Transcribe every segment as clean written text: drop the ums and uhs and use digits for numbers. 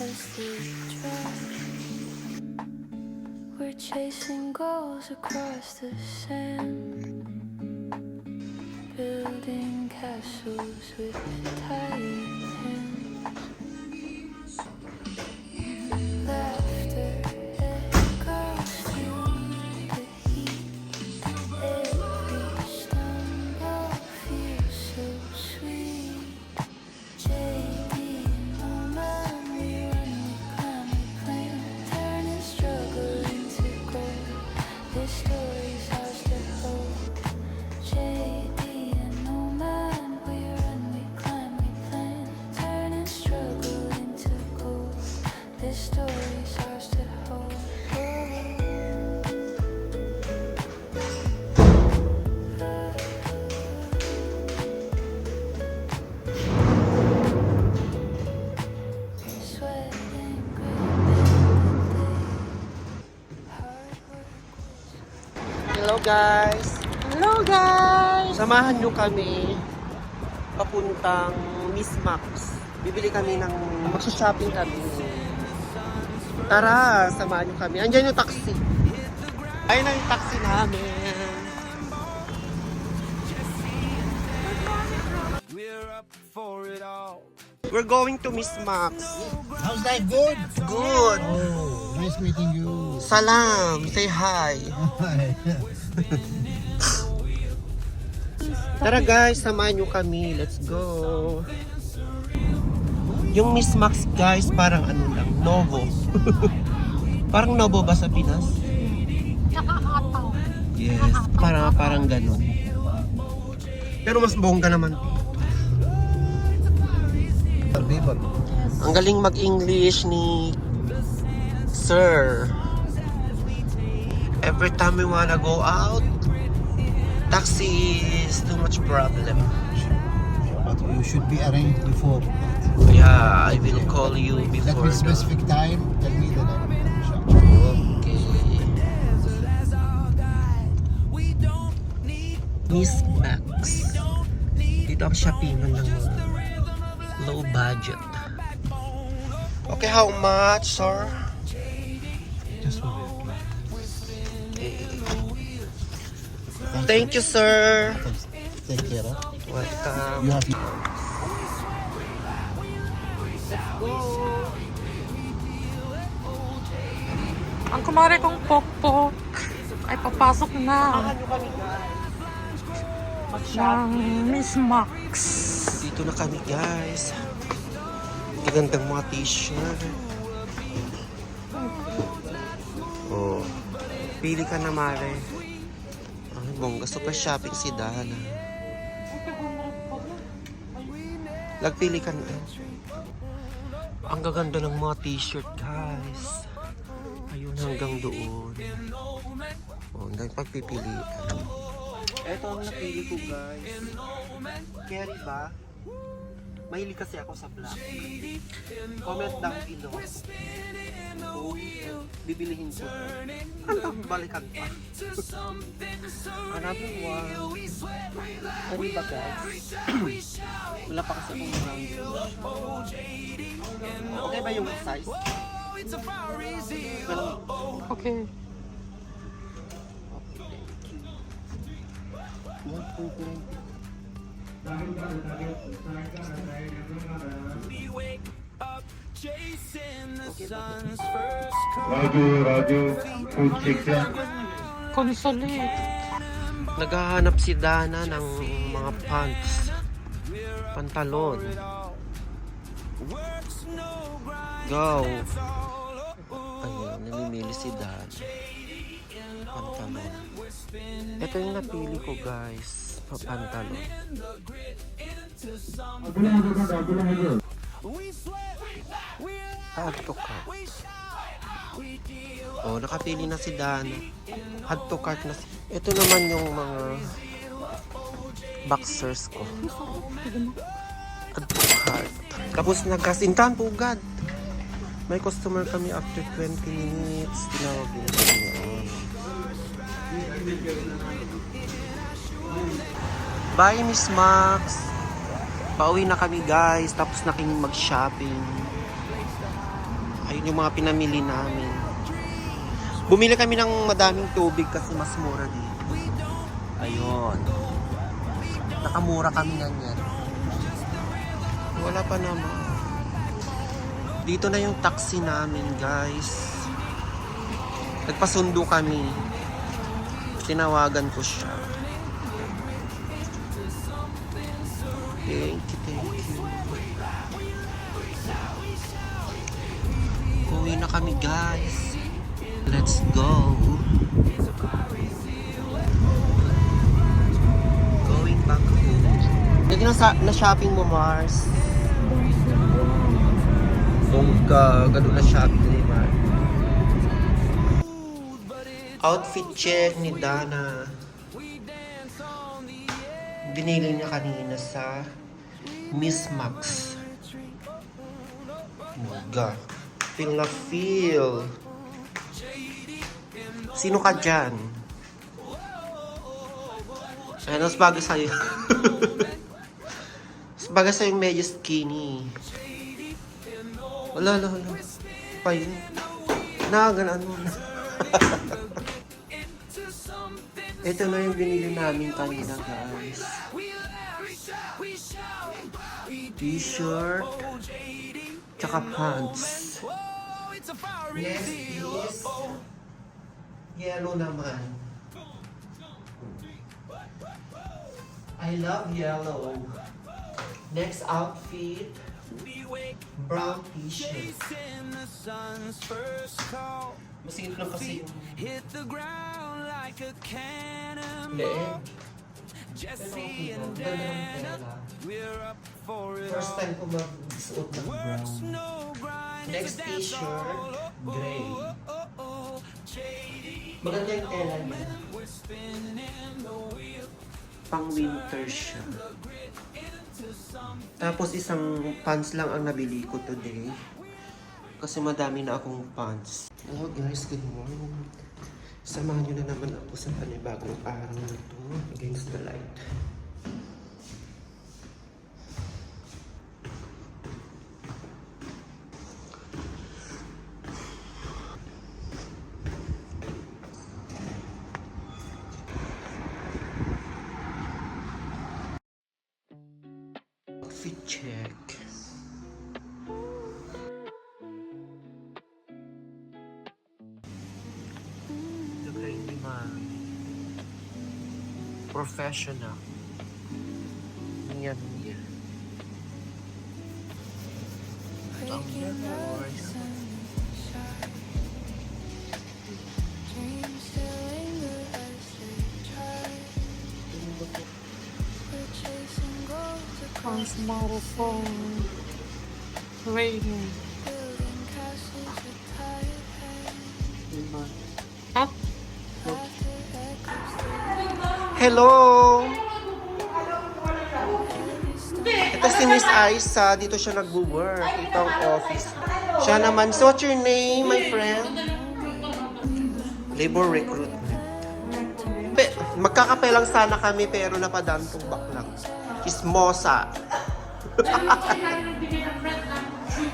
as the drive. We're chasing goals across the sand, building castles with tired hands. Laughter echoes through the heat. Every stumble feels so sweet. JD, no man, we run, we climb, we plan, turning struggle into gold. This story's ours to hold. JD and no man, we run, we climb, we plan, turning struggle into gold. This story's ours to hold. Sweat and hard work. Hello guys! Hello guys! Samahan nyo kami papuntang Miss Max. Bibili kami ng... Magsha-shopping kami. Tara! Samahan nyo kami. Andiyan yung taxi. Ayun na yung taxi namin. We're going to Miss Max. How's life? Good? Good! Oh, nice meeting you. Salam! Say hi! Tara guys, samahan nyo kami. Let's go. Yung Miss Max guys, parang ano lang, Novo. Parang Novo ba sa Pinas? Nakakataw. Yes, parang ganun. Pero mas bongga naman. Ang galing mag-English ni Sir. Every time we wanna go out, taxi is too much problem. But you should be arranged before. Yeah, I will call you Let before. me specific time. Tell me the time. Okay. Miss Max. Dito ako shoppingan ng mga low budget. Okay, how much, sir? Just for it. Okay. Thank you, sir. Take care. Huh? Welcome. You have. Ang kumare kong pokpok ay papasok na ng Miss Max. Dito na kami, guys. Gagandang mga t-shirt. Oh. Pili ka na, Mare. Ay, bongga. Super shopping si Dana. Nagpili ka na. Ang gaganda ng mga t-shirt, guys. Ayun, hanggang doon. Oh, ang daming pagpipilian. Ito ang napili ko, guys. Carry ba? Mahilig kasi ako sa black. Comment down below. Oh, bibilihin ko. Hanggang balikan pa. Another one. Ano ba, guys? Wala pa kasi akong round. Okay ba yung size? Well, Okay. Radyo, food check yan. Consulate. naghahanap si Dana ng mga pants, pantalon. Go! Ayun, namimili si Dana. Pantalon. Ito yung napili ko, guys. Pantalon. Add to cart. Oh, nakapili na si Dana. Add to cart na. Ito naman yung mga boxers ko. Add to cart. Tapos nagkasintahan po, God. May customer kami after 20 minutes. Tinawag din kami. Bye, Miss Max. Pauwi na kami, guys. Tapos na kaming mag-shopping. Ayun yung mga pinamili namin. Bumili kami ng madaming tubig kasi mas mura dito. Ayun. Nakamura kami na yan. Wala pa naman. Dito na yung taxi namin, guys. Nagpasundo kami. Tinawagan ko siya. Thank you. Uwi na kami, guys. Let's go. Going back home. Lagi na shopping mo, Mars. Bongga, gano'n na shopping ni Mars. Outfit check ni Dana. Binili niya kanina sa Miss Max. Bongga. Feel na feel. Sino ka dyan? Ano, mas bagay sa'yo. Mas bagay sa'yo medyo skinny. Wala. Pa yun. Nakaganaan mo na. Ito na yung binili namin kanina, guys. T-shirt. Tsaka pants. Next is yellow naman. I love yellow. Next outfit, brown t-shirt. Masingit lang kasi yung leeg. Pero okay lang. Ganda ng tela. First time ko mag-suot ng brown. Next t-shirt, gray. Maganda yung tela niya. Pang winter siya. Tapos isang pants lang ang nabili ko today. Kasi madami na akong pants. Hello guys, good morning. Samahan nyo na naman ako sa panibagong araw na ito against the light. Outfit check. Professional. Yan. Breaking out the sun shine. Dreams still linger as they try. We're chasing goals across Ang model phone. Rating. building castles with tired hands. At Laughter echoes through Hello! every stone. Ito si Miss Aisa. Dito siya nagwo-work. Ito ang office. Siya naman. So, what's your name, my friend? Labor recruitment. Magkakape lang sana kami pero napadantong baklang. Chismosa.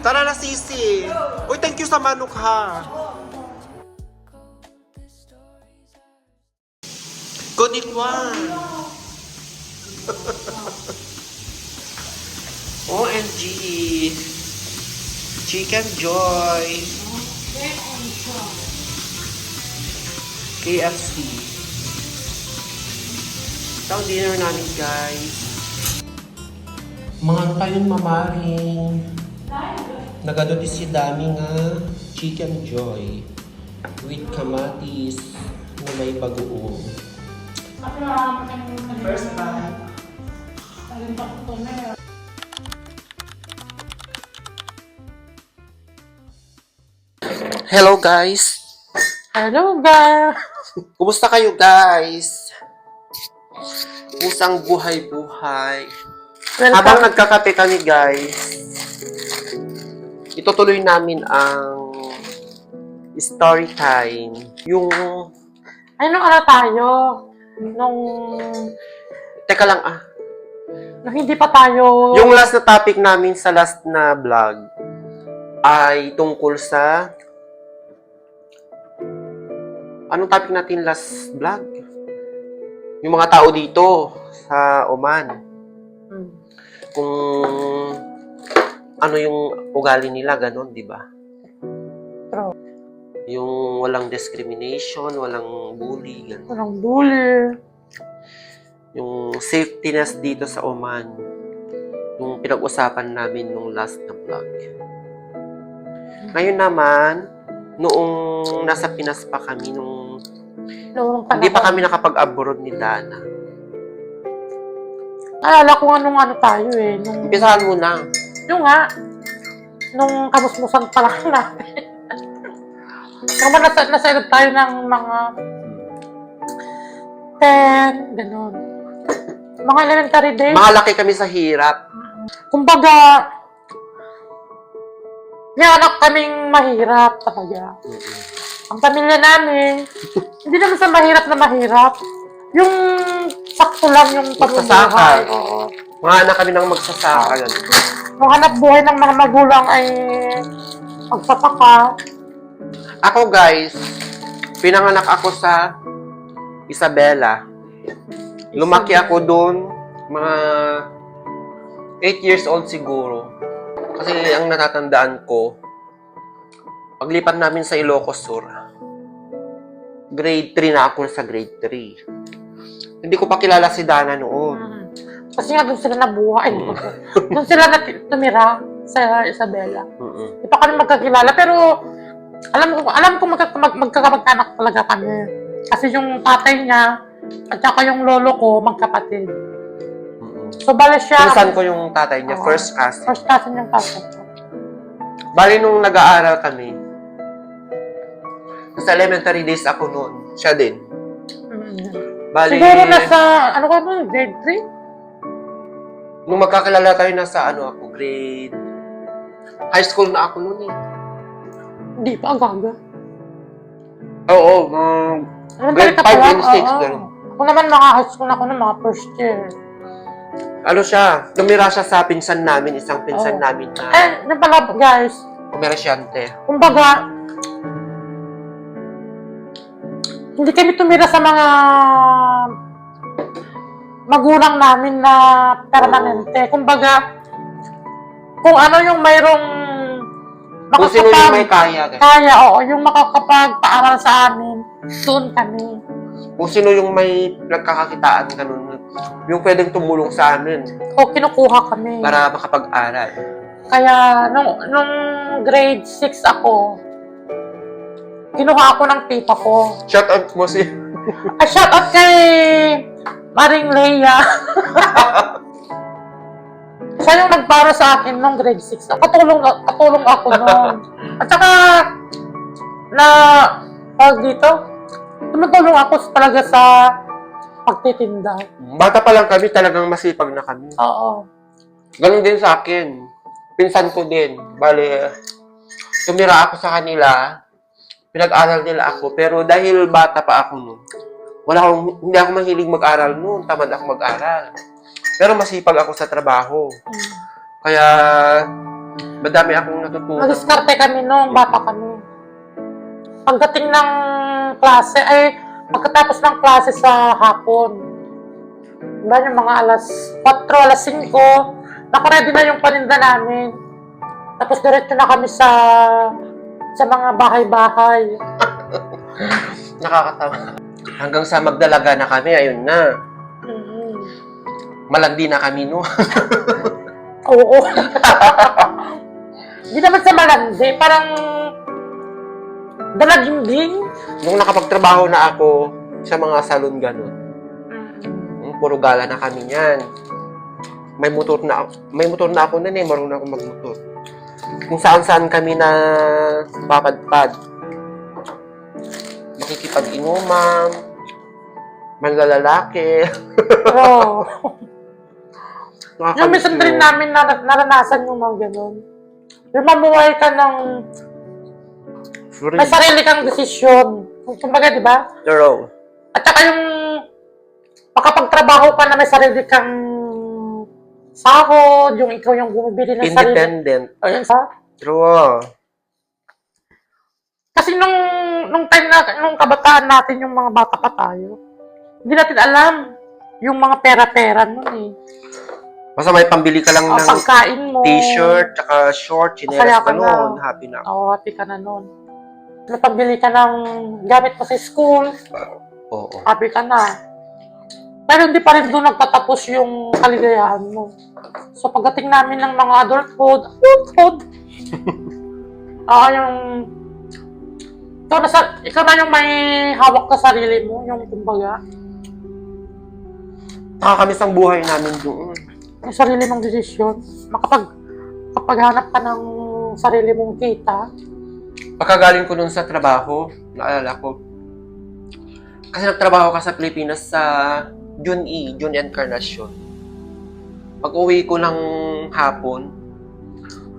Tara na, Sisi. Uy, thank you sa manok, ha. The stories are Kodikwan. OMG. Chicken Joy. KFC. Ito ang dinner namin, guys. Mga tayon mamaring. Nagadotis si dami nga Chicken Joy with kamatis na may bagoong. First bite. Hello guys! hello guys! Kumusta kayo guys? Kumusta ang buhay-buhay? Habang nagkakape kami guys, itutuloy namin ang story time. Yung... Ay, nung ano tayo? Nung Teka lang hindi pa tayo... Yung last na topic namin sa last na vlog. ay tungkol sa anong topic natin last vlog? Yung mga tao dito sa Oman. Mm. Kung ano yung ugali nila, ganon, di ba? True. Yung walang discrimination, walang bully, ganon. Walang bully. Yung safetyness dito sa Oman, yung pinag-usapan namin nung last na vlog. Ngayon naman, noong nasa Pinas pa kami, nung Noong hindi pa panahon. kami nakapag-abroad ni Dana. Alala ko nga nung ano tayo eh. Nung, Umpisahan mo na. yung nga, nung kamusmusan pa lang natin. Naman nasa edad tayo ng mga 10, gano'n. Mga elementary days. Mga laki kami sa hirap. Kumbaga, may anak kaming mahirap talaga. Ang pamilya namin, hindi naman sa mahirap na mahirap. Yung sakto lang yung Magsasaka. pamumuhay. Oo. Mga anak kami ng magsasaka. Ganun. Yung hanap buhay ng mga magulang ay magsasaka. Ako guys, pinanganak ako sa Isabela. Lumaki ako doon, mga 8 years old siguro. Kasi ang natatandaan ko, paglipat namin sa Ilocos Sur, grade 3 na ako sa grade 3. Hindi ko pa kilala si Dana noon. Kasi nga doon sila nabuhay. Doon sila tumira sa Isabela. Mm-mm. Di pa kami magkakilala, pero alam ko magkakamag-anak talaga kami. Kasi yung tatay niya at saka yung lolo ko, magkapatid. Mm-mm. So, bala siya. Pinsan ko yung tatay niya, Oo. first cousin. First cousin yung tatay ko. Bali nung nag-aaral kami, sa elementary days ako noon, siya din. Bali, Siguro nasa, ano ka ba, grade 3? nung magkakilala tayo, nasa grade... High school na ako noon eh. Hindi pa, gaga. Oo, grade 5 and 6, ganun. Ako naman mga high school na ako ng mga first year. Ano siya, tumira siya sa pinsan namin, isang pinsan Oo. namin na Ano pala, guys, komersyante. kumbaga, hindi kami tumira sa mga magulang namin na permanente. Kumbaga, kung ano yung mayroong Kung sino yung may kaya. kaya, oo, yung makakapagpaaral sa amin, doon kami. Kung sino yung may nagkakakitaan, ganun. Yung pwedeng tumulong sa amin O kinukuha kami. para makapag-aral. Kaya, nung grade 6 ako, kinuha ako ng tita ko. Shout out mo si... Ay, shout out kay Maring Leia. Siya yung nagpara sa akin nung grade 6. Katulong ako noon. At saka, dito, tumutulong ako talaga sa pagtitinda. Bata pa lang kami, talagang masipag na kami. Oo. Ganun din sa akin. Pinsan ko din. Bale, tumira ako sa kanila. Pinag-aral nila ako. Pero dahil bata pa ako noon, hindi ako mahilig mag-aral noon. Tamad ako mag-aral. Pero masipag ako sa trabaho. Kaya, madami akong natutunan. Nag-diskarte kami nung bata kami. Pagdating ng klase, pagkatapos ng klase sa hapon, diba yung mga alas 4, alas 5, nakaready na yung paninda namin. Tapos diretso na kami sa mga bahay-bahay. Nakakatawa. Hanggang sa magdalaga na kami, ayun na. Malandi na kami, no? Oo. Hindi naman sa malandi, parang dalaginding. Nung nakapagtrabaho na ako sa mga salon ganun, puro gala na kami niyan. May motor na ako nun eh, marunong ako magmotor. Kung saan-saan kami na papadpad. Makikipag-inuman, manlalalaki. Pero, yung minsan din namin naranasan yung mga ganun. Yung mamuhay ka ng may sarili kang desisyon. Kumbaga, di ba? True. At saka yung makapagtrabaho ka na may sarili kang sahod, yung ikaw yung bumibili ng sarili. Independent. Ayun sa True. Kasi nung time na, nung kabataan natin, yung mga bata pa tayo, hindi natin alam yung mga pera-pera nun eh. Basta may pambili ka lang O, ng pagkain mo. t-shirt, tsaka short, chinelas Masaya ka ka na. noon. Happy na ako. Oo, happy ka na nun. Napabili ka ng gamit mo sa school, Oo. happy ka na. Pero hindi pa rin doon nagtatapos yung kaligayahan mo. So pagdating namin ng mga adulthood, yung ikaw na yung may hawak ka sarili mo, yung kumbaga, Nakakamiss ang buhay namin doon. yung sarili mong desisyon, makapaghanap ka ng sarili mong kita. Pagkagaling ko nun sa trabaho, naalala ko, kasi nagtrabaho ka sa Pilipinas sa June Encarnacion. Pag uwi ko ng hapon,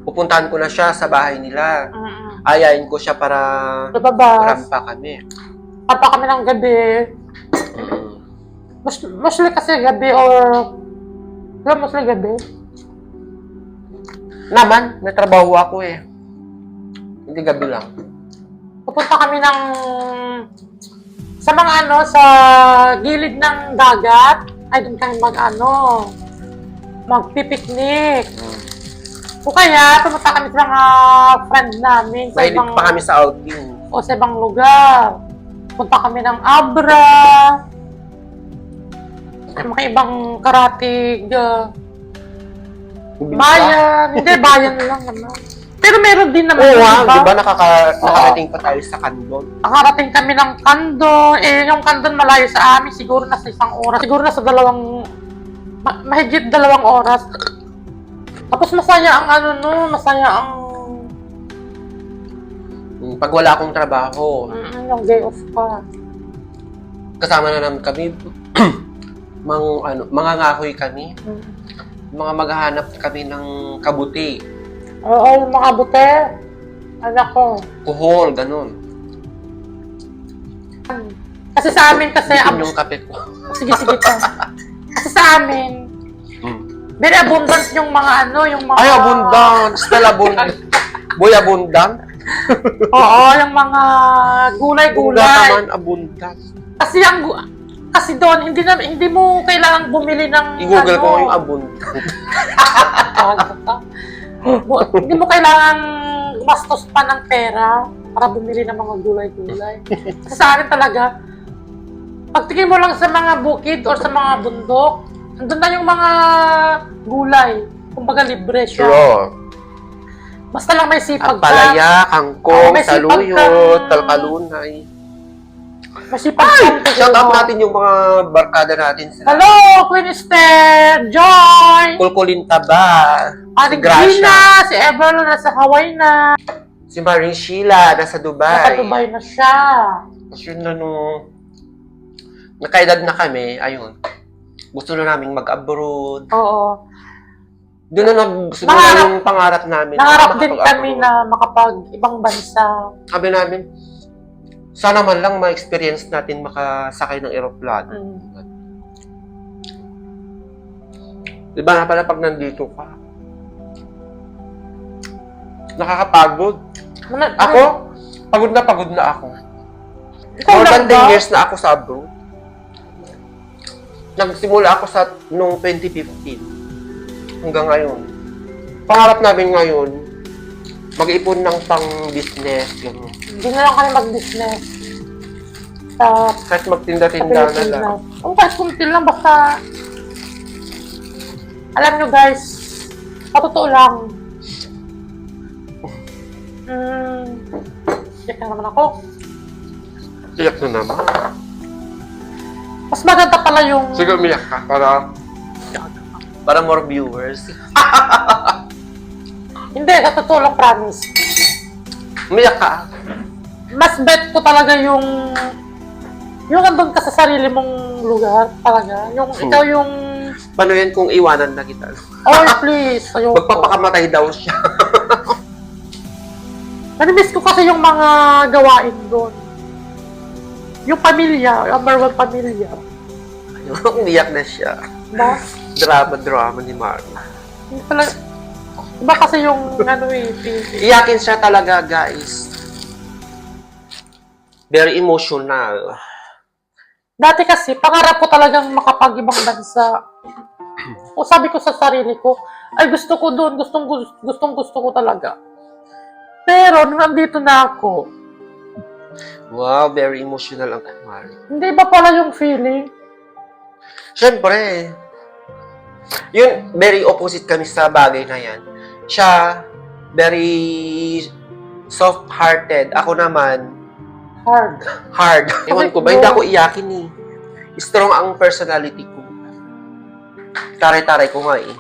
pupuntahan ko na siya sa bahay nila. Ayayin ko siya para Lababas, rampa kami. papa kami ng gabi, mostly kasi gabi mostly gabi. Naman, may trabaho ako eh. Hindi gabi lang. Pupunta kami sa mga sa gilid ng dagat. Ay, doon kami magpipiknik. O kaya, pumunta kami sa mga friend namin sa Mahilig pa kami sa outing. o sa ibang lugar. Punta kami ng Abra, mga ibang karatig, bayan. Hindi, bayan lang naman. Pero meron din naman. Oo, diba? di ba nakarating pa tayo sa Candon? Nakarating kami ng Candon. Yung Candon malayo sa amin, siguro nasa 1 oras. Siguro nasa mahigit 2 oras. Tapos masaya ang masaya ang Pag wala akong trabaho, yung day off pa. kasama na naman kami, mangangahoy kami, mga maghahanap kami ng kabuti, Oo, yung mga bute. Anak ko. kuhol, ganun. Kasi sa amin Bitin yung kape ko. sige pa. Kasi sa amin, very abundant yung mga yung mga... Ay, abundant! Still abundant. Boy, abundant? Oo, yung mga Abundant gulay-gulay. naman, abundant. Kasi doon, hindi mo kailangan bumili ng... I-google ko yung abundant. Hindi mo kailangan gumastos pa ng pera para bumili ng mga gulay-gulay. Kasi sa akin talaga, pagtingin mo lang sa mga bukid or sa mga bundok, andun na yung mga gulay. Kumbaga libre siya. Sure. Basta lang may sipag Ang palaya, kangkong, may sipag saluyot, kang- talkalunay. May sipag kang Shout out natin yung mga barkada natin. Hello, Queen Esther, Joy, Kulkulin Taba, si Aling Gracia, Gina, si Evelyn nasa Hawaii na. si Maring Sheila, nasa Dubai. Nasa Dubai na siya. Tapos yun na nakaedad na kami, ayun. Gusto na naming mag-abroad. Oo. Doon na siguro Nangarap- yung pangarap namin. Nangarap din makapag-abroad. kami na makapag-ibang bansa. Sabi namin, sana man lang ma-experience natin makasakay ng aeroplano. Diba nga pala pag nandito ka? Nakakapagod. Ako, pagod na ako. Ikaw More lang than 10 ba? years na ako sa abroad. Nagsimula ako noong 2015. Hanggang ngayon. Pangarap namin ngayon, mag-ipon ng pang-business. Gano'n. Hindi na lang kami mag-business. Sa Kahit magtinda-tinda na lang. Pilipinas. O kahit kunti lang, basta... Alam nyo guys, patotoo lang. Iyak na naman ako. Iyak na naman. Mas maganda pala yung... Sige, umiyak ka para more viewers. Hindi, sa totoo lang, promise. Umiyak ka. Mas bet ko talaga yung andun ka sa sarili mong lugar talaga. Yung ikaw yung... Paano yan kung iwanan na kita? Oh, please. Ayoko. Magpapakamatay daw siya. Nami-miss ko kasi yung mga gawain doon. Yung pamilya, yung number 1 pamilya. Umiyak na siya. Diba? Drama ni Marla. Hindi talaga... Iba kasi yung ano eh, feeling. Iyakin siya talaga, guys. Very emotional. Dati kasi, pangarap ko talagang makapag-ibang bansa. O sabi ko sa sarili ko, ay gusto ko doon, gustong gusto ko talaga. Pero, nung nandito na ako, Wow, very emotional ang Mari. hindi ba pala yung feeling? Siyempre, yun, very opposite kami sa bagay na yan. Siya, very soft-hearted. Ako naman, Hard. hard. Ewan ko ba, hindi ako iyakin eh. Strong ang personality ko. Taray-taray ko nga eh.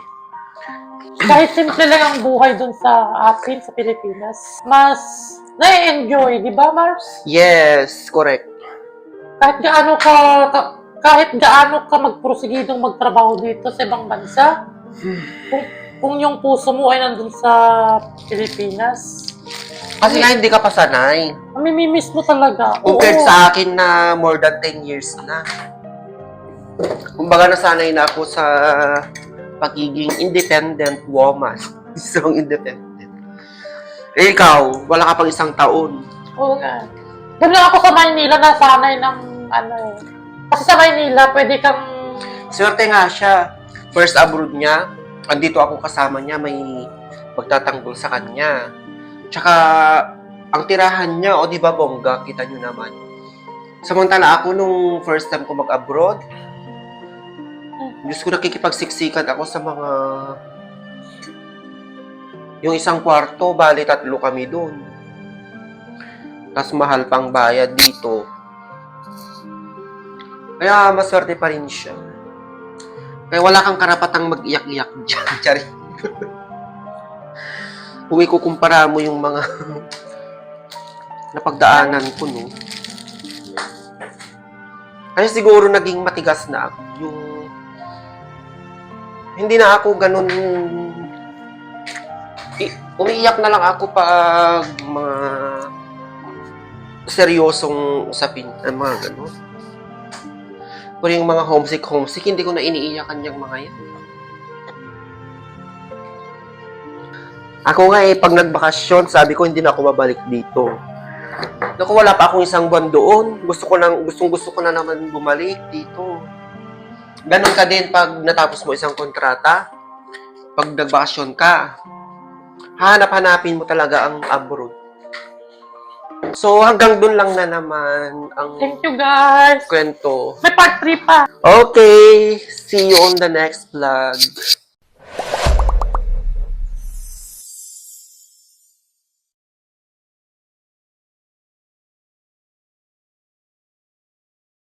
Kahit simple lang ang buhay doon sa atin, sa Pilipinas, mas na-enjoy, di ba, Mars? Yes, correct. Kahit gaano ka magprosigidong magtrabaho dito sa ibang bansa, kung yung puso mo ay nandun sa Pilipinas, Kasi nga hindi ka pa sanay. mamimimiss mo talaga. Compared sa akin na more than 10 years na. Kumbaga nasanay na ako sa pagiging independent woman. Strong independent. Eh ikaw, wala ka pang isang taon. Oo nga. Doon lang ako sa Maynila nasanay ng ano eh. Kasi sa Maynila, pwede kang Swerte nga siya. First abroad niya, andito ako kasama niya, may magtatanggol sa kanya. Tsaka, ang tirahan niya, o di ba bongga, kita nyo naman. Samantala ako nung first time ko mag-abroad, Diyos ko nakikipagsiksikan ako sa mga... Yung isang kwarto, bali 3 kami doon. Tapos mahal pang bayad dito. Kaya maswerte pa rin siya. Kaya wala kang karapatang mag-iyak-iyak dyan. Charing. Kung ikukumpara mo yung mga napagdaanan ko, no? Kaya siguro naging matigas na ako. Yung hindi na ako ganun umiiyak na lang ako pag mga seryosong usapin, mga ganun. Pero yung mga homesick, hindi ko na iniiyakan yung mga yan. Ako nga pag nagbakasyon, sabi ko hindi na ako babalik dito. Naku, wala pa akong 1 buwan doon. Gustong-gusto ko na naman bumalik dito. Ganon ka din pag natapos mo isang kontrata. Pag nagbakasyon ka, hanap-hanapin mo talaga ang abroad. So, hanggang dun lang na naman ang thank you guys. kwento. May part 3 pa. Okay, see you on the next vlog.